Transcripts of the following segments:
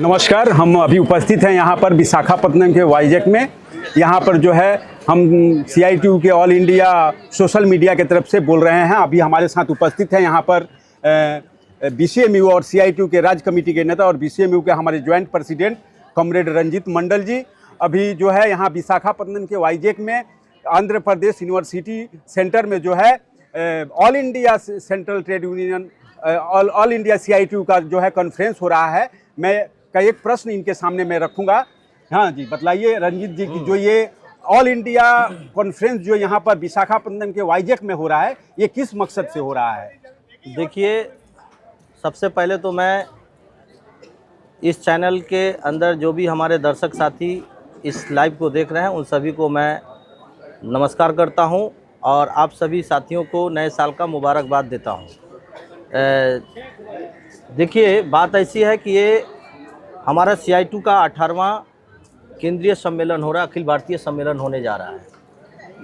नमस्कार। हम अभी उपस्थित हैं यहाँ पर विशाखापट्टनम के वाईजैक में। यहाँ पर जो है हम CITU के ऑल इंडिया सोशल मीडिया के तरफ से बोल रहे हैं। अभी हमारे साथ उपस्थित हैं यहाँ पर BCMU और CITU के राज्य कमेटी के नेता और BCMU के हमारे ज्वाइंट प्रेसिडेंट कॉमरेड रंजीत मंडल जी। अभी जो है यहाँ विशाखापट्टनम के वाईजैक में आंध्र प्रदेश यूनिवर्सिटी सेंटर में जो है all India central trade union all India CITU का जो है कॉन्फ्रेंस हो रहा है। मैं का एक प्रश्न इनके सामने मैं रखूंगा। हाँ जी, बताइए रंजीत जी की जो ये ऑल इंडिया कॉन्फ्रेंस जो यहाँ पर विशाखापट्टनम के वाईजैक में हो रहा है, ये किस मकसद से हो रहा है? देखिए, सबसे पहले तो मैं इस चैनल के अंदर जो भी हमारे दर्शक साथी इस लाइव को देख रहे हैं उन सभी को मैं नमस्कार करता हूं और आप सभी साथियों को नए साल का मुबारकबाद देता हूं। देखिए, बात ऐसी है कि ये हमारा CITU का 18वां केंद्रीय सम्मेलन हो रहा है, अखिल भारतीय सम्मेलन होने जा रहा है।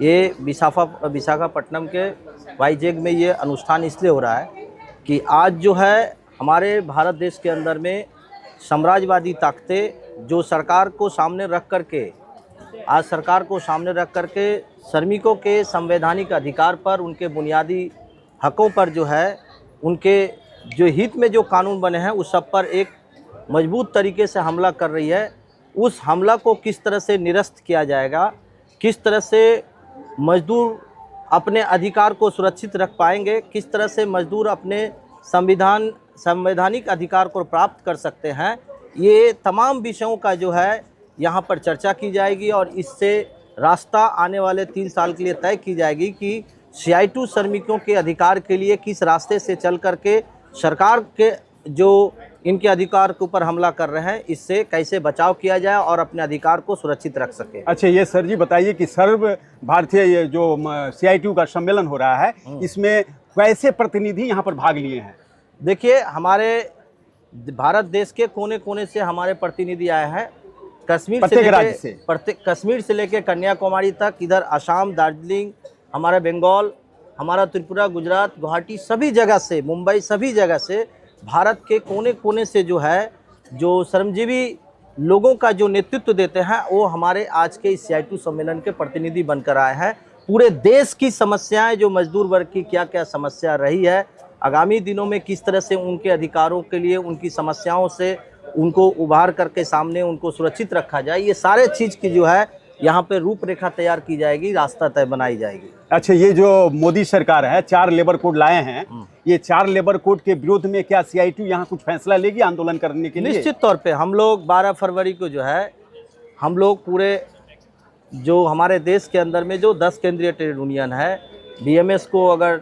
ये विशाखापट्टनम के वाईजैक में ये अनुष्ठान इसलिए हो रहा है कि आज जो है हमारे भारत देश के अंदर में साम्राज्यवादी ताकतें जो सरकार को सामने रख करके श्रमिकों के संवैधानिक अधिकार पर, उनके बुनियादी हकों पर जो है, उनके जो हित में जो कानून बने हैं उस सब पर एक मजबूत तरीके से हमला कर रही है। उस हमला को किस तरह से निरस्त किया जाएगा, किस तरह से मजदूर अपने अधिकार को सुरक्षित रख पाएंगे, किस तरह से मजदूर अपने संवैधानिक अधिकार को प्राप्त कर सकते हैं, ये तमाम विषयों का जो है यहाँ पर चर्चा की जाएगी और इससे रास्ता आने वाले 3 साल के लिए तय की जाएगी कि CITU श्रमिकों के अधिकार के लिए किस रास्ते से चल करके सरकार के जो इनके अधिकार के ऊपर हमला कर रहे हैं इससे कैसे बचाव किया जाए और अपने अधिकार को सुरक्षित रख सके। अच्छा, ये सर जी बताइए कि सर्व भारतीय ये जो CITU का सम्मेलन हो रहा है, इसमें कैसे प्रतिनिधि यहाँ पर भाग लिए हैं? देखिए, हमारे भारत देश के कोने कोने से हमारे प्रतिनिधि आए हैं। कश्मीर से लेके कन्याकुमारी तक, इधर असम, दार्जिलिंग, हमारा बंगाल, हमारा त्रिपुरा, गुजरात, गुवाहाटी, सभी जगह से, मुंबई, सभी जगह से भारत के कोने कोने से जो है, जो श्रमजीवी लोगों का जो नेतृत्व देते हैं वो हमारे आज के इस CITU सम्मेलन के प्रतिनिधि बनकर आए हैं। पूरे देश की समस्याएं, जो मजदूर वर्ग की क्या क्या समस्या रही है, आगामी दिनों में किस तरह से उनके अधिकारों के लिए, उनकी समस्याओं से उनको उभार करके सामने उनको सुरक्षित रखा जाए, ये सारे चीज़ की जो है यहाँ पे रूपरेखा तैयार की जाएगी, रास्ता तय बनाई जाएगी। अच्छा, ये जो मोदी सरकार है 4 लेबर कोड लाए हैं, ये 4 लेबर कोड के विरोध में क्या CITU यहाँ कुछ फैसला लेगी आंदोलन करने के लिए? निश्चित तौर पे हम लोग 12 फरवरी को जो है, हम लोग पूरे जो हमारे देश के अंदर में जो 10 केंद्रीय ट्रेड यूनियन है, BMS को अगर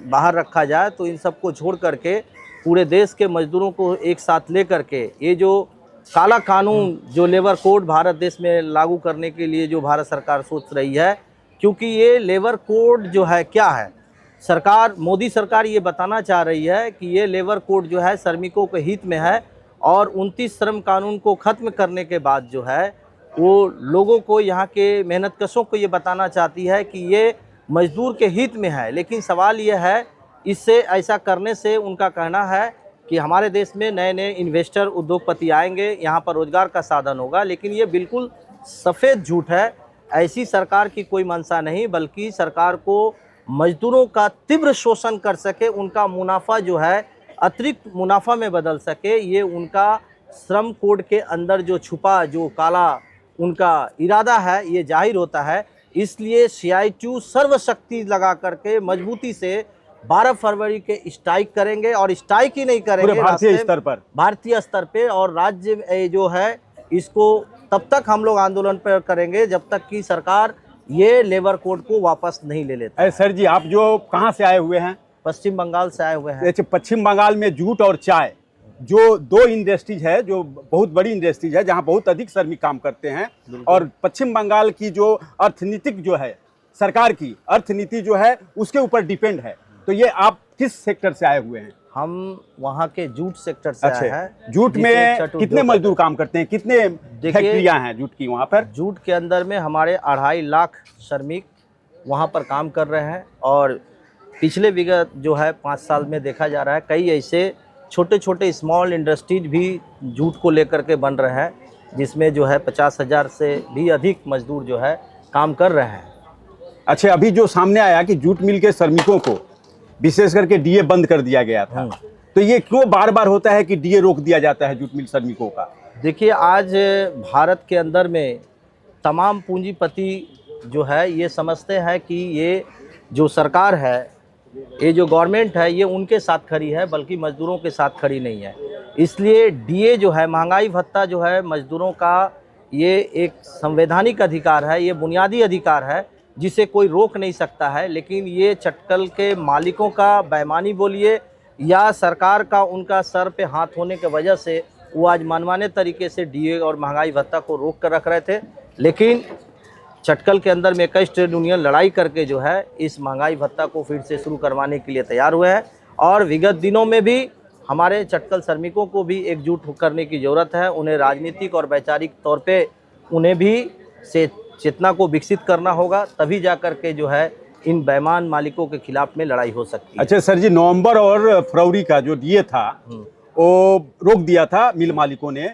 बाहर रखा जाए तो इन सबको छोड़ करके पूरे देश के मजदूरों को एक साथ ले करके ये जो काला कानून, जो लेबर कोड भारत देश में लागू करने के लिए जो भारत सरकार सोच रही है, क्योंकि ये लेबर कोड जो है क्या है, मोदी सरकार ये बताना चाह रही है कि ये लेबर कोड जो है श्रमिकों के हित में है और 29 श्रम कानून को ख़त्म करने के बाद जो है वो लोगों को, यहाँ के मेहनतकशों को ये बताना चाहती है कि ये मजदूर के हित में है। लेकिन सवाल ये है, इससे ऐसा करने से उनका कहना है कि हमारे देश में नए नए इन्वेस्टर, उद्योगपति आएंगे, यहाँ पर रोजगार का साधन होगा। लेकिन ये बिल्कुल सफ़ेद झूठ है। ऐसी सरकार की कोई मंशा नहीं, बल्कि सरकार को मजदूरों का तीव्र शोषण कर सके, उनका मुनाफा जो है अतिरिक्त मुनाफा में बदल सके, ये उनका श्रम कोड के अंदर जो छुपा, जो काला उनका इरादा है, ये जाहिर होता है। इसलिए CITU सर्वशक्ति लगा करके मजबूती से 12 फरवरी के स्ट्राइक करेंगे और स्ट्राइक ही नहीं करेंगे, भारतीय स्तर पे और राज्य जो है इसको तब तक हम लोग आंदोलन पर करेंगे जब तक कि सरकार ये लेबर कोड को वापस नहीं ले लेती। सर जी, आप जो कहाँ से आए हुए हैं? पश्चिम बंगाल से आए हुए हैं। पश्चिम बंगाल में जूट और चाय जो 2 इंडस्ट्रीज है, जो बहुत बड़ी इंडस्ट्रीज है, जहाँ बहुत अधिक श्रमिक काम करते हैं, और पश्चिम बंगाल की जो अर्थनीतिक जो है, सरकार की अर्थनीति जो है उसके ऊपर डिपेंड है। तो ये आप किस सेक्टर से आए हुए हैं? हम वहाँ के जूट सेक्टर से आए हैं। जूट में कितने मजदूर काम करते हैं, कितने फैक्ट्रियाँ हैं जूट की वहाँ पर? जूट के अंदर में हमारे 2.5 लाख श्रमिक वहाँ पर काम कर रहे हैं और पिछले विगत जो है 5 साल में देखा जा रहा है कई ऐसे छोटे छोटे स्मॉल इंडस्ट्रीज भी जूट को लेकर के बन रहे हैं, जिसमें जो है 50,000 से भी अधिक मजदूर जो है काम कर रहे हैं। अच्छा, अभी जो सामने आया कि जूट मिल के श्रमिकों को विशेष करके डीए बंद कर दिया गया था, तो ये क्यों बार बार होता है कि डीए रोक दिया जाता है जूट मिल श्रमिकों का? देखिए, आज भारत के अंदर में तमाम पूंजीपति जो है ये समझते हैं कि ये जो सरकार है, ये जो गवर्नमेंट है, ये उनके साथ खड़ी है, बल्कि मजदूरों के साथ खड़ी नहीं है। इसलिए डीए जो है, महंगाई भत्ता जो है, मजदूरों का ये एक संवैधानिक अधिकार है, ये बुनियादी अधिकार है जिसे कोई रोक नहीं सकता है। लेकिन ये चटकल के मालिकों का बेईमानी बोलिए या सरकार का उनका सर पे हाथ होने की वजह से वो आज मनमाने तरीके से डीए और महंगाई भत्ता को रोक कर रख रहे थे। लेकिन चटकल के अंदर में 21 ट्रेड यूनियन लड़ाई करके जो है इस महंगाई भत्ता को फिर से शुरू करवाने के लिए तैयार हुए हैं। और विगत दिनों में भी हमारे चटकल श्रमिकों को भी एकजुट करने की ज़रूरत है। उन्हें राजनीतिक और वैचारिक तौर पे उन्हें भी से चेतना को विकसित करना होगा, तभी जा कर के जो है इन बेईमान मालिकों के खिलाफ में लड़ाई हो सकती है। अच्छा सर जी, नवंबर और फरवरी का जो डीए था वो रोक दिया था मिल मालिकों ने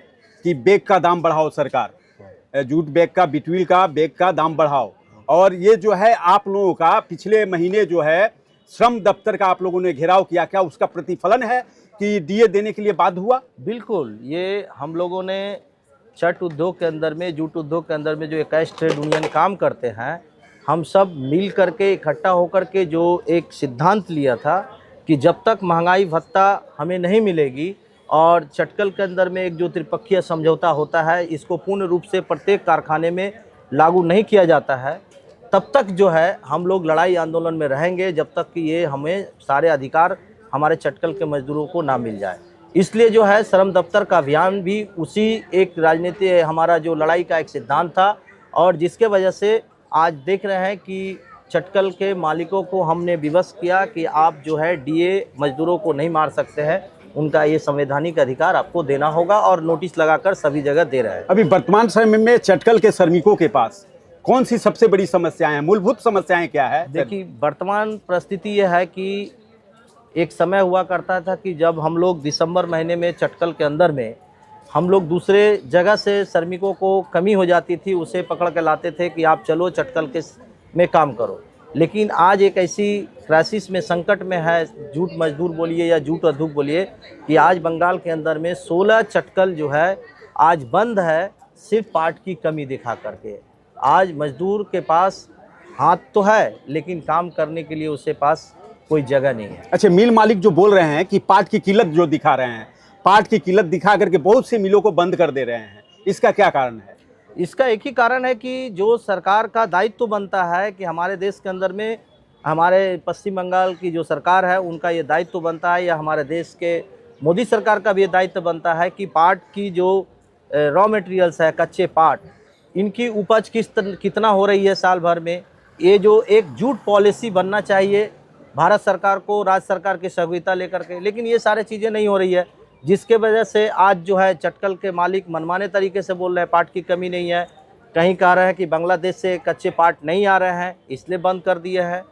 कि बैग का दाम बढ़ाओ, सरकार जूट बैग का, बिटवील का बैग का दाम बढ़ाओ। और ये जो है आप लोगों का पिछले महीने जो है श्रम दफ्तर का आप लोगों ने घेराव किया, क्या उसका प्रतिफलन है कि डीए देने के लिए बाध्य हुआ? बिल्कुल, ये हम लोगों ने चट उद्योग के अंदर में, जूट उद्योग के अंदर में जो 21 ट्रेड यूनियन काम करते हैं, हम सब मिल करके इकट्ठा होकर के जो एक सिद्धांत लिया था कि जब तक महंगाई भत्ता हमें नहीं मिलेगी और चटकल के अंदर में एक जो त्रिपक्षीय समझौता होता है, इसको पूर्ण रूप से प्रत्येक कारखाने में लागू नहीं किया जाता है, तब तक जो है हम लोग लड़ाई आंदोलन में रहेंगे, जब तक कि ये हमें सारे अधिकार हमारे चटकल के मजदूरों को ना मिल जाए। इसलिए जो है श्रम दफ्तर का अभियान भी उसी एक राजनीति, हमारा जो लड़ाई का एक सिद्धांत था, और जिसके वजह से आज देख रहे हैं कि चटकल के मालिकों को हमने विवश किया कि आप जो है डीए मजदूरों को नहीं मार सकते हैं, उनका ये संवैधानिक अधिकार आपको देना होगा, और नोटिस लगाकर सभी जगह दे रहे हैं। अभी वर्तमान समय में चटकल के श्रमिकों के पास कौन सी सबसे बड़ी समस्याएं हैं, मूलभूत समस्याएं क्या है? देखिए, वर्तमान परिस्थिति यह है कि एक समय हुआ करता था कि जब हम लोग दिसंबर महीने में चटकल के अंदर में हम लोग दूसरे जगह से श्रमिकों को कमी हो जाती थी, उसे पकड़ के लाते थे कि आप चलो चटकल के में काम करो। लेकिन आज एक ऐसी क्राइसिस में, संकट में है जूट मजदूर बोलिए या जूट उद्योग बोलिए, कि आज बंगाल के अंदर में 16 चटकल जो है आज बंद है, सिर्फ पार्ट की कमी दिखा करके। आज मजदूर के पास हाथ तो है, लेकिन काम करने के लिए उसके पास कोई जगह नहीं है। अच्छा, मिल मालिक जो बोल रहे हैं कि पाट की किल्लत जो दिखा रहे हैं, पाट की किल्लत दिखा करके बहुत सी मिलों को बंद कर दे रहे हैं, इसका क्या कारण है? इसका एक ही कारण है कि जो सरकार का दायित्व तो बनता है कि हमारे देश के अंदर में, हमारे पश्चिम बंगाल की जो सरकार है उनका ये दायित्व तो बनता है, या हमारे देश के मोदी सरकार का भी ये दायित्व बनता है कि पाट की जो रॉ मटेरियल्स है, कच्चे पाट, इनकी उपज कितना हो रही है साल भर में, ये जो एक जूट पॉलिसी बनना चाहिए भारत सरकार को, राज्य सरकार की सहयोगिता लेकर के, लेकिन ये सारी चीज़ें नहीं हो रही है, जिसके वजह से आज जो है चटकल के मालिक मनमाने तरीके से बोल रहे हैं पाट की कमी नहीं है, कहीं कह रहे हैं कि बांग्लादेश से कच्चे पाट नहीं आ रहे हैं इसलिए बंद कर दिए हैं।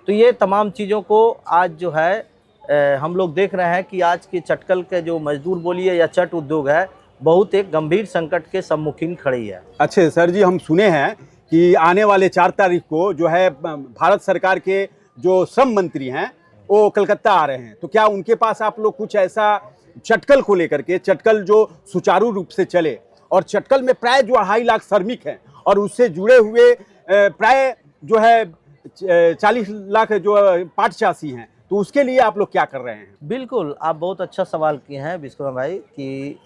तो ये तमाम चीज़ों को आज जो है हम लोग देख रहे हैं कि आज के चटकल के जो मजदूर बोलिए या चट उद्योग है, बहुत एक गंभीर संकट के सम्मुखीन खड़ी है। अच्छे सर जी, हम सुने हैं कि आने वाले 4 तारीख को जो है भारत सरकार के जो श्रम मंत्री हैं वो कलकत्ता आ रहे हैं, तो क्या उनके पास आप लोग कुछ ऐसा चटकल को लेकर के, चटकल जो सुचारू रूप से चले, और चटकल में प्राय जो 2.5 लाख श्रमिक हैं और उससे जुड़े हुए प्राय जो है 40 लाख जो पाट चासी हैं, तो उसके लिए आप लोग क्या कर रहे हैं? बिल्कुल, आप बहुत अच्छा सवाल किए हैं विश्वकर्मा भाई, कि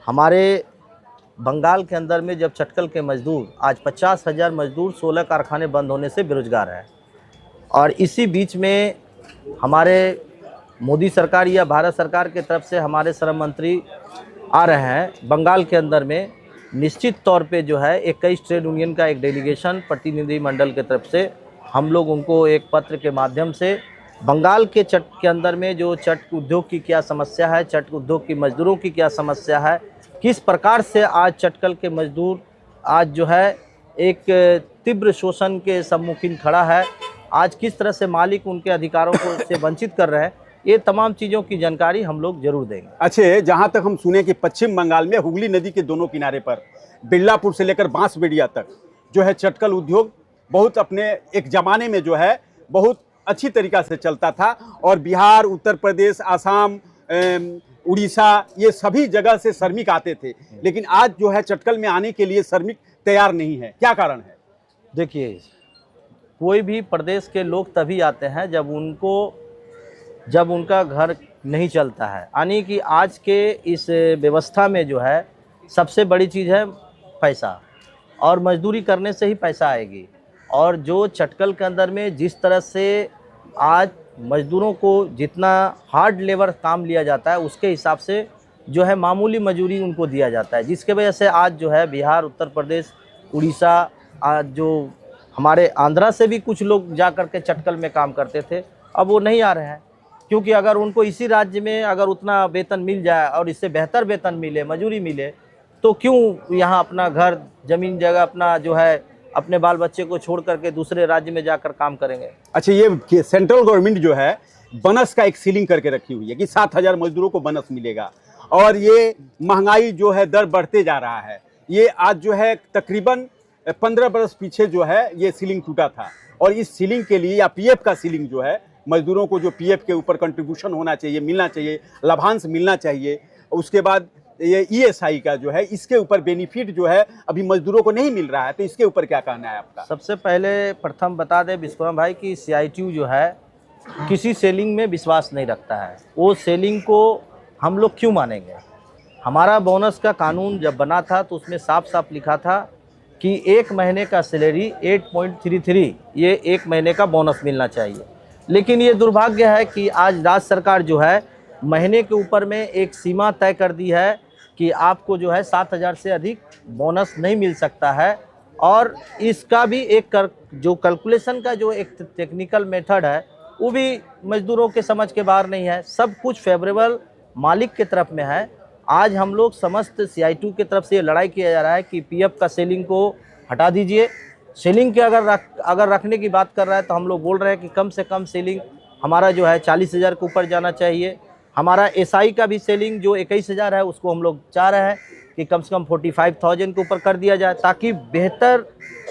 हमारे बंगाल के अंदर में जब चटकल के मजदूर, आज 50,000 मजदूर 16 कारखाने बंद होने से बेरोजगार हैं, और इसी बीच में हमारे मोदी सरकार या भारत सरकार की तरफ से हमारे श्रम मंत्री आ रहे हैं बंगाल के अंदर में। निश्चित तौर पे जो है 21 ट्रेड यूनियन का एक डेलीगेशन प्रतिनिधि मंडल की तरफ से हम लोग उनको एक पत्र के माध्यम से बंगाल के चट के अंदर में जो चट उद्योग की क्या समस्या है, चट उद्योग की मजदूरों की क्या समस्या है, किस प्रकार से आज चटकल के मजदूर आज जो है एक तीव्र शोषण के सम्मुखीन खड़ा है, आज किस तरह से मालिक उनके अधिकारों को से वंचित कर रहे हैं, ये तमाम चीज़ों की जानकारी हम लोग जरूर देंगे। अच्छे, जहाँ तक हम सुने कि पश्चिम बंगाल में हुगली नदी के दोनों किनारे पर बिरलापुर से लेकर बांसबेड़िया तक जो है चटकल उद्योग बहुत अपने एक ज़माने में जो है बहुत अच्छी तरीक़ा से चलता था, और बिहार, उत्तर प्रदेश, आसाम, उड़ीसा, ये सभी जगह से श्रमिक आते थे। लेकिन आज जो है चटकल में आने के लिए श्रमिक तैयार नहीं है, क्या कारण है? देखिए, कोई भी प्रदेश के लोग तभी आते हैं जब उनका घर नहीं चलता है। यानी कि आज के इस व्यवस्था में जो है सबसे बड़ी चीज़ है पैसा, और मजदूरी करने से ही पैसा आएगी। और जो चटकल के अंदर में जिस तरह से आज मजदूरों को जितना हार्ड लेबर काम लिया जाता है, उसके हिसाब से जो है मामूली मजदूरी उनको दिया जाता है, जिसके वजह से आज जो है बिहार, उत्तर प्रदेश, उड़ीसा, आज जो हमारे आंध्रा से भी कुछ लोग जा कर के चटकल में काम करते थे, अब वो नहीं आ रहे हैं। क्योंकि अगर उनको इसी राज्य में अगर उतना वेतन मिल जाए और इससे बेहतर वेतन मिले, मजदूरी मिले, तो क्यों यहाँ अपना घर, ज़मीन जगह अपना जो है अपने बाल बच्चे को छोड़ करके दूसरे राज्य में जाकर काम करेंगे। अच्छा, ये सेंट्रल गवर्नमेंट जो है बोनस का एक सीलिंग करके रखी हुई है कि 7,000 मजदूरों को बोनस मिलेगा, और ये महंगाई जो है दर बढ़ते जा रहा है। ये आज जो है तकरीबन 15 बरस पीछे जो है ये सीलिंग टूटा था, और इस सीलिंग के लिए या पीएफ का सीलिंग जो है, मजदूरों को जो पीएफ के ऊपर कंट्रीब्यूशन होना चाहिए, मिलना चाहिए, लाभांश मिलना चाहिए, उसके बाद ये ईएसआई का जो है इसके ऊपर बेनिफिट जो है अभी मजदूरों को नहीं मिल रहा है, तो इसके ऊपर क्या कहना है आपका? सबसे पहले प्रथम बता दें विश्वकर्मा भाई कि सीआईटीयू जो है किसी सेलिंग में विश्वास नहीं रखता है। वो सेलिंग को हम लोग क्यों मानेंगे? हमारा बोनस का कानून जब बना था तो उसमें साफ साफ लिखा था कि 1 महीने का सैलरी 8.33 ये 1 महीने का बोनस मिलना चाहिए। लेकिन ये दुर्भाग्य है कि आज राज्य सरकार जो है महीने के ऊपर में एक सीमा तय कर दी है कि आपको जो है 7,000 से अधिक बोनस नहीं मिल सकता है। और इसका भी एक जो कैलकुलेशन का जो एक टेक्निकल मेथड है वो भी मजदूरों के समझ के बाहर नहीं है। सब कुछ फेवरेबल मालिक के तरफ में है। आज हम लोग समस्त सीआईटीयू की तरफ से ये लड़ाई किया जा रहा है कि पीएफ का सेलिंग को हटा दीजिए। सेलिंग के अगर रखने की बात कर रहा है तो हम लोग बोल रहे हैं कि कम से कम सेलिंग हमारा जो है 40,000 के ऊपर जाना चाहिए। हमारा एसआई का भी सेलिंग जो 21,000 है उसको हम लोग चाह रहे हैं कि कम से कम 45,000 के ऊपर कर दिया जाए, ताकि बेहतर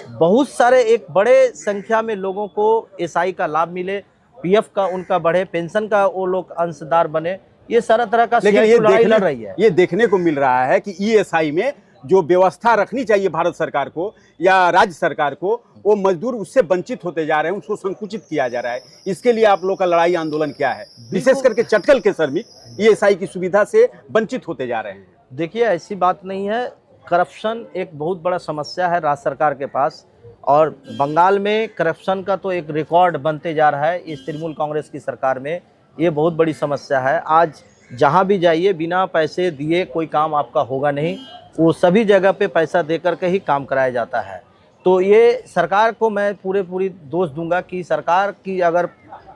बहुत सारे एक बड़े संख्या में लोगों को एसआई का लाभ मिले, पीएफ का उनका बढ़े, पेंशन का वो लोग अंशदार बने। ये सारा तरह का लड़ाई लड़ रही है। ये देखने को मिल रहा है कि ईएसआई में जो व्यवस्था रखनी चाहिए भारत सरकार को या राज्य सरकार को, वो मजदूर उससे वंचित होते जा रहे हैं, उसको संकुचित किया जा रहा है। इसके लिए आप लोग का लड़ाई आंदोलन क्या है? विशेष करके चटकल के श्रमिक ईएसआई की सुविधा से वंचित होते जा रहे हैं। देखिए, ऐसी बात नहीं है। करप्शन एक बहुत बड़ा समस्या है राज्य सरकार के पास, और बंगाल में करप्शन का तो एक रिकॉर्ड बनते जा रहा है इस तृणमूल कांग्रेस की सरकार में। ये बहुत बड़ी समस्या है। आज जहाँ भी जाइए बिना पैसे दिए कोई काम आपका होगा नहीं, वो सभी जगह पे पैसा दे करके ही काम कराया जाता है। तो ये सरकार को मैं पूरी दोष दूंगा कि सरकार की अगर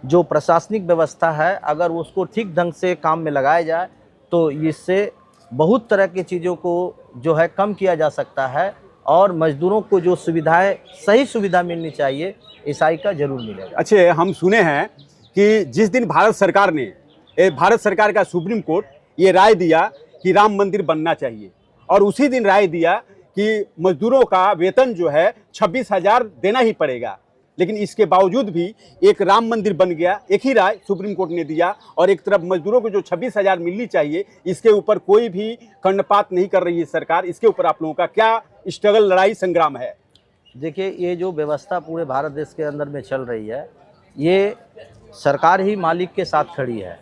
जो प्रशासनिक व्यवस्था है अगर उसको ठीक ढंग से काम में लगाया जाए तो इससे बहुत तरह की चीज़ों को जो है कम किया जा सकता है, और मजदूरों को जो सुविधाएं सही सुविधा मिलनी चाहिए ईसाई का जरूर मिलेगा। अच्छे, हम सुने हैं कि जिस दिन भारत सरकार का सुप्रीम कोर्ट ये राय दिया कि राम मंदिर बनना चाहिए, और उसी दिन राय दिया कि मजदूरों का वेतन जो है 26,000 देना ही पड़ेगा, लेकिन इसके बावजूद भी एक राम मंदिर बन गया। एक ही राय सुप्रीम कोर्ट ने दिया, और एक तरफ मजदूरों को जो 26,000 मिलनी चाहिए इसके ऊपर कोई भी कर्णपात नहीं कर रही है सरकार। इसके ऊपर आप लोगों का क्या स्ट्रगल, लड़ाई, संग्राम है? देखिए, ये जो व्यवस्था पूरे भारत देश के अंदर में चल रही है, ये सरकार ही मालिक के साथ खड़ी है,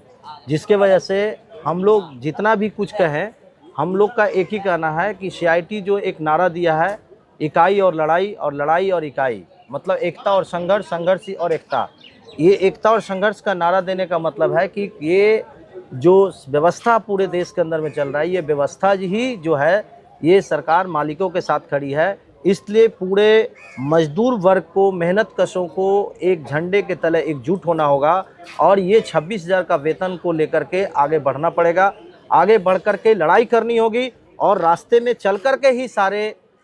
जिसके वजह से हम लोग जितना भी कुछ कहें, हम लोग का एक ही कहना है कि सीआईटी जो एक नारा दिया है, इकाई और लड़ाई, और लड़ाई और इकाई, मतलब एकता और संघर्ष, संघर्ष और एकता। ये एकता और संघर्ष का नारा देने का मतलब है कि ये जो व्यवस्था पूरे देश के अंदर में चल रहा है, ये व्यवस्था ही जो है ये सरकार मालिकों के साथ खड़ी है। इसलिए पूरे मजदूर वर्ग को, मेहनत कशों को एक झंडे के तले एकजुट होना होगा, और ये 26,000 का वेतन को लेकर के आगे बढ़ना पड़ेगा। आगे बढ़ कर के लड़ाई करनी होगी, और रास्ते में चल कर के ही सारे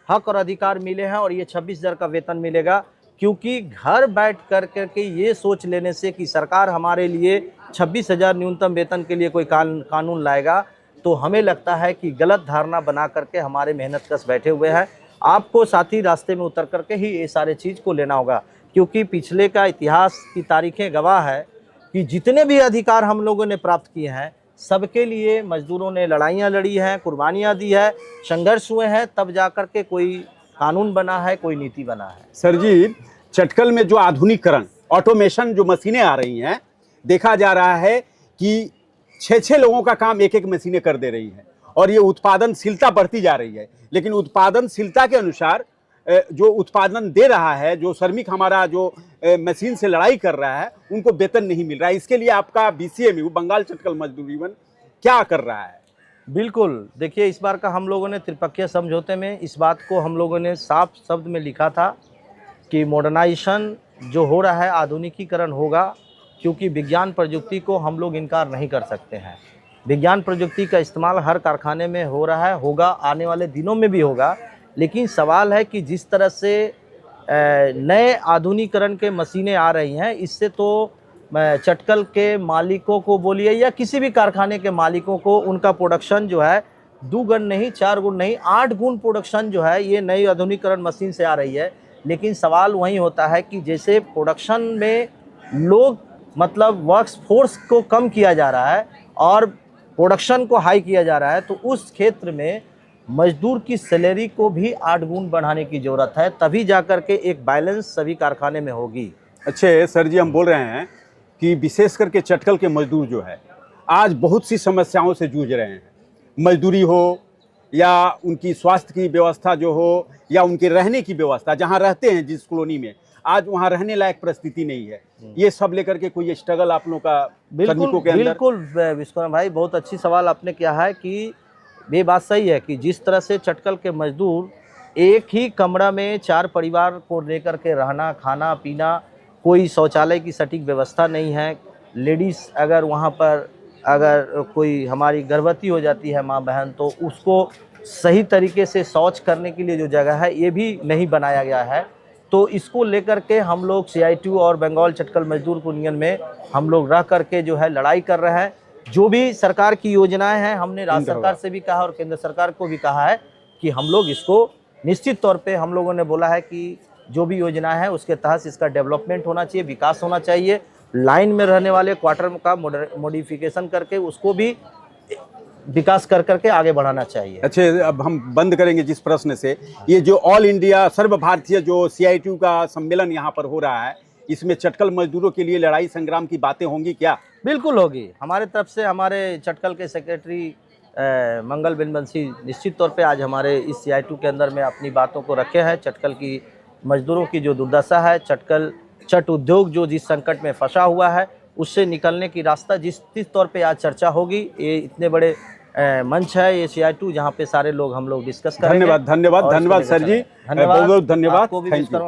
हक और अधिकार मिले हैं, और ये 26,000 का वेतन मिलेगा। क्योंकि घर बैठ कर के ये सोच लेने से कि सरकार हमारे लिए 26,000 न्यूनतम वेतन के लिए कोई कानून लाएगा तो हमें लगता है कि गलत धारणा बना करके हमारे मेहनतकश बैठे हुए हैं। आपको साथी रास्ते में उतर करके ही ये सारे चीज़ को लेना होगा, क्योंकि पिछले का इतिहास की तारीखें गवाह है कि जितने भी अधिकार हम लोगों ने प्राप्त किए हैं सबके लिए मजदूरों ने लड़ाइयाँ लड़ी हैं, कुर्बानियाँ दी है, संघर्ष हुए हैं, तब जा कर के कोई कानून बना है, कोई नीति बना है। सर जी, चटकल में जो आधुनिकीकरण, ऑटोमेशन जो मशीनें आ रही हैं, देखा जा रहा है कि 6-6 लोगों का काम एक-एक मशीनें कर दे रही हैं और ये उत्पादनशीलता बढ़ती जा रही है। लेकिन उत्पादनशीलता के अनुसार जो उत्पादन दे रहा है, जो श्रमिक हमारा जो मशीन से लड़ाई कर रहा है, उनको वेतन नहीं मिल रहा है। इसके लिए आपका BCMU, बंगाल चटकल मजदूर यूनियन, क्या कर रहा है? बिल्कुल, देखिए इस बार का हम लोगों ने त्रिपक्षीय समझौते में इस बात को हम लोगों ने साफ शब्द में लिखा था कि मॉडर्नाइजेशन जो हो रहा है, आधुनिकीकरण होगा, क्योंकि विज्ञान प्रजुक्ति को हम लोग इनकार नहीं कर सकते हैं। विज्ञान प्रजुक्ति का इस्तेमाल हर कारखाने में हो रहा है, होगा, आने वाले दिनों में भी होगा। लेकिन सवाल है कि जिस तरह से नए आधुनिकीकरण के मशीनें आ रही हैं, इससे तो चटकल के मालिकों को बोलिए या किसी भी कारखाने के मालिकों को, उनका प्रोडक्शन जो है 2 गुण नहीं, 4 गुण नहीं, 8 गुण प्रोडक्शन जो है ये नई आधुनिकीकरण मशीन से आ रही है। लेकिन सवाल वही होता है कि जैसे प्रोडक्शन में लोग मतलब वर्क फोर्स को कम किया जा रहा है और प्रोडक्शन को हाई किया जा रहा है, तो उस क्षेत्र में मजदूर की सैलरी को भी 8 गुण बढ़ाने की ज़रूरत है, तभी जाकर के एक बैलेंस सभी कारखाने में होगी। अच्छे सर जी, हम बोल रहे हैं कि विशेष करके चटकल के मजदूर जो है आज बहुत सी समस्याओं से जूझ रहे हैं। मजदूरी हो या उनकी स्वास्थ्य की व्यवस्था जो हो या उनके रहने की व्यवस्था, जहाँ रहते हैं जिस कॉलोनी में, आज वहाँ रहने लायक परिस्थिति नहीं है। ये सब लेकर के कोई स्ट्रगल आप लोगों का श्रमिकों के अंदर? बिल्कुल विश्वकर्मा भाई, बहुत अच्छी सवाल आपने किया है कि ये बात सही है कि जिस तरह से चटकल के मजदूर एक ही कमरा में 4 परिवार को लेकर के रहना, खाना पीना, कोई शौचालय की सटीक व्यवस्था नहीं है। लेडीज़ अगर वहाँ पर अगर कोई हमारी गर्भवती हो जाती है माँ बहन, तो उसको सही तरीके से शौच करने के लिए जो जगह है ये भी नहीं बनाया गया है। तो इसको लेकर के हम लोग CITU और बंगाल चटकल मजदूर यूनियन में हम लोग रह करके जो है लड़ाई कर रहे हैं। जो भी सरकार की योजनाएं हैं, हमने राज्य सरकार से भी कहा और केंद्र सरकार को भी कहा है कि हम लोग इसको निश्चित तौर पे, हम लोगों ने बोला है कि जो भी योजना है उसके तहत इसका डेवलपमेंट होना चाहिए, विकास होना चाहिए। लाइन में रहने वाले क्वार्टर का मॉडिफिकेशन करके उसको भी विकास कर करके आगे बढ़ाना चाहिए। अच्छे, अब हम बंद करेंगे जिस प्रश्न से, ये जो ऑल इंडिया सर्व भारतीय जो CITU का सम्मेलन यहाँ पर हो रहा है, इसमें चटकल मजदूरों के लिए लड़ाई संग्राम की बातें होंगी क्या? बिल्कुल होगी। हमारे तरफ से हमारे चटकल के सेक्रेटरी मंगल बिनबंसी निश्चित तौर पे आज हमारे इस CITU के अंदर में अपनी बातों को रखे हैं। चटकल की मजदूरों की जो दुर्दशा है, चट उद्योग जो जिस संकट में फंसा हुआ है, उससे निकलने की रास्ता जिस तौर पे आज चर्चा होगी, ये इतने बड़े मंच है ये CITU, जहाँ पे सारे लोग हम लोग डिस्कस करेंगे। धन्यवाद, धन्यवाद, धन्यवाद सर जी, धन्यवाद, बहुत बहुत धन्यवाद, आपको भी थैंक यू।